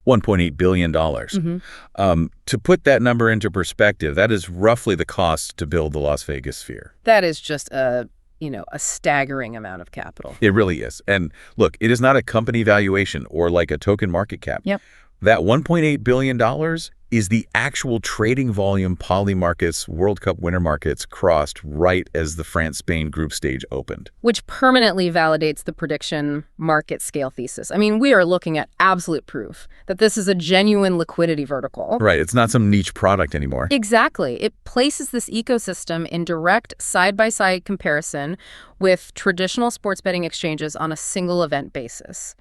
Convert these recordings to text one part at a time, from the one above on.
$1.8 billion. To put that number into perspective, that is roughly the cost to build the Las Vegas Sphere. That is just a staggering amount of capital. It really is. And look, it is not a company valuation or like a token market cap. Yep. That $1.8 billion is the actual trading volume Polymarket's World Cup winter markets crossed right as the France-Spain group stage opened. Which permanently validates the prediction market scale thesis. I mean, we are looking at absolute proof that this is a genuine liquidity vertical. Right. It's not some niche product anymore. Exactly. It places this ecosystem in direct side-by-side comparison with traditional sports betting exchanges on a single event basis.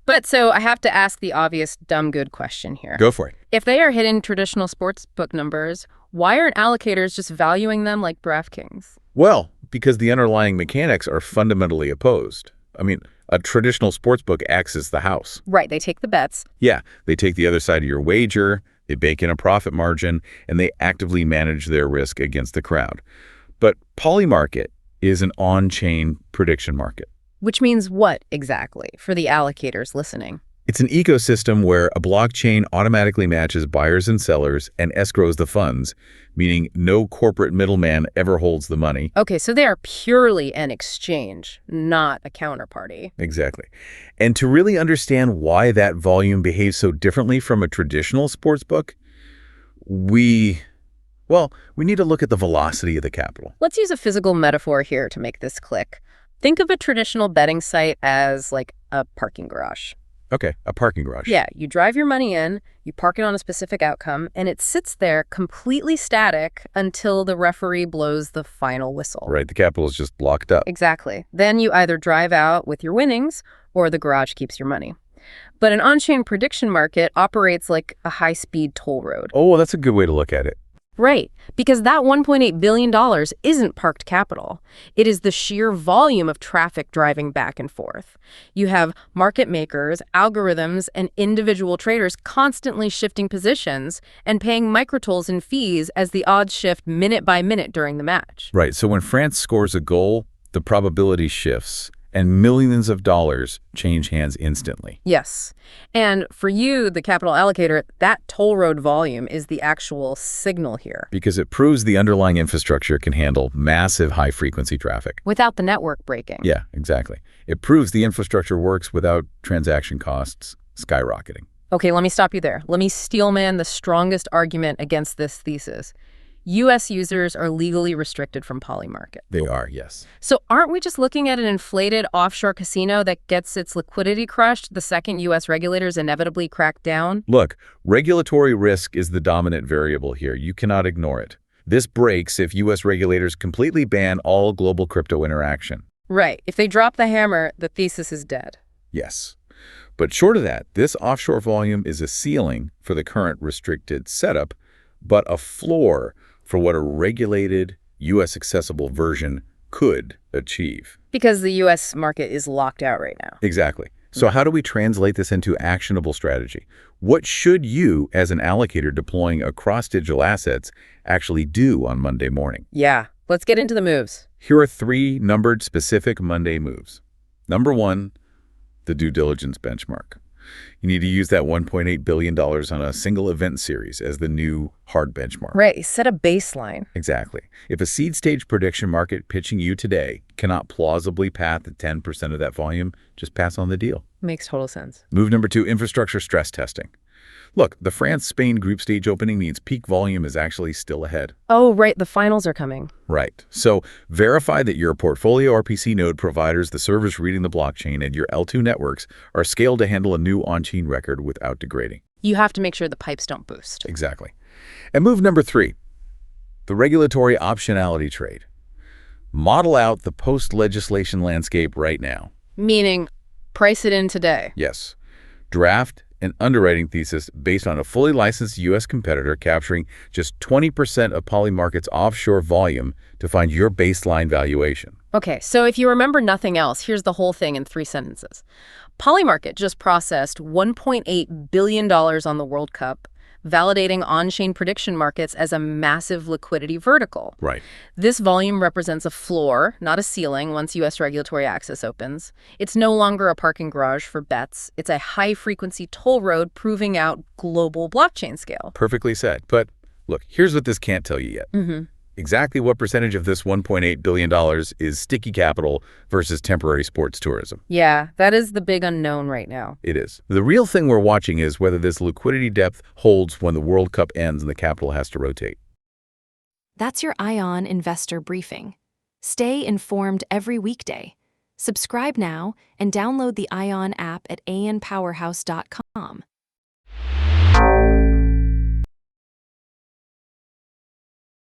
But so I have to ask the obvious dumb good question here. Go for it. If they are hitting traditional sports book numbers, why aren't allocators just valuing them like DraftKings? Well, because the underlying mechanics are fundamentally opposed. I mean, a traditional sportsbook acts as the house. Right, they take the bets. Yeah, they take the other side of your wager, they bake in a profit margin, and they actively manage their risk against the crowd. But Polymarket is an on-chain prediction market. Which means what exactly for the allocators listening? It's an ecosystem where a blockchain automatically matches buyers and sellers and escrows the funds, meaning no corporate middleman ever holds the money. Okay, so they are purely an exchange, not a counterparty. Exactly. And to really understand why that volume behaves so differently from a traditional sportsbook, we need to look at the velocity of the capital. Let's use a physical metaphor here to make this click. Think of a traditional betting site as like a parking garage. Okay, a parking garage. Yeah, you drive your money in, you park it on a specific outcome, and it sits there completely static until the referee blows the final whistle. Right, the capital is just locked up. Exactly. Then you either drive out with your winnings or the garage keeps your money. But an on-chain prediction market operates like a high-speed toll road. Oh, that's a good way to look at it. Right, because that $1.8 billion isn't parked capital. It is the sheer volume of traffic driving back and forth. You have market makers, algorithms, and individual traders constantly shifting positions and paying microtolls and fees as the odds shift minute by minute during the match. Right, so when France scores a goal, the probability shifts, and millions of dollars change hands instantly. Yes. And for you, the capital allocator, that toll road volume is the actual signal here. Because it proves the underlying infrastructure can handle massive high-frequency traffic. Without the network breaking. Yeah, exactly. It proves the infrastructure works without transaction costs skyrocketing. Okay, let me stop you there. Let me steelman the strongest argument against this thesis. U.S. users are legally restricted from Polymarket. They are, yes. So aren't we just looking at an inflated offshore casino that gets its liquidity crushed the second U.S. regulators inevitably crack down? Look, regulatory risk is the dominant variable here. You cannot ignore it. This breaks if U.S. regulators completely ban all global crypto interaction. Right. If they drop the hammer, the thesis is dead. Yes. But short of that, this offshore volume is a ceiling for the current restricted setup, but a floor for what a regulated, U.S.-accessible version could achieve. Because the U.S. market is locked out right now. Exactly. So how do we translate this into actionable strategy? What should you, as an allocator deploying across digital assets, actually do on Monday morning? Yeah. Let's get into the moves. Here are 3 numbered specific Monday moves. Number 1, the due diligence benchmark. You need to use that $1.8 billion on a single event series as the new hard benchmark. Right. Set a baseline. Exactly. If a seed stage prediction market pitching you today cannot plausibly path the 10% of that volume, just pass on the deal. Makes total sense. Move number 2, infrastructure stress testing. Look, the France-Spain group stage opening means peak volume is actually still ahead. Oh, right. The finals are coming. Right. So verify that your portfolio RPC node providers, the servers reading the blockchain, and your L2 networks are scaled to handle a new on-chain record without degrading. You have to make sure the pipes don't boost. Exactly. And move number 3, the regulatory optionality trade. Model out the post-legislation landscape right now. Meaning, price it in today. Yes. Draft an underwriting thesis based on a fully licensed U.S. competitor capturing just 20% of Polymarket's offshore volume to find your baseline valuation. Okay, so if you remember nothing else, here's the whole thing in 3 sentences. Polymarket just processed $1.8 billion on the World Cup. validating on-chain prediction markets as a massive liquidity vertical. Right. This volume represents a floor, not a ceiling, once U.S. regulatory access opens. It's no longer a parking garage for bets. It's a high-frequency toll road proving out global blockchain scale. Perfectly said. But look, here's what this can't tell you yet. Exactly what percentage of this $1.8 billion is sticky capital versus temporary sports tourism? Yeah, that is the big unknown right now. It is. The real thing we're watching is whether this liquidity depth holds when the World Cup ends and the capital has to rotate. That's your AION Investor Briefing. Stay informed every weekday. Subscribe now and download the AION app at aionpowerhouse.com.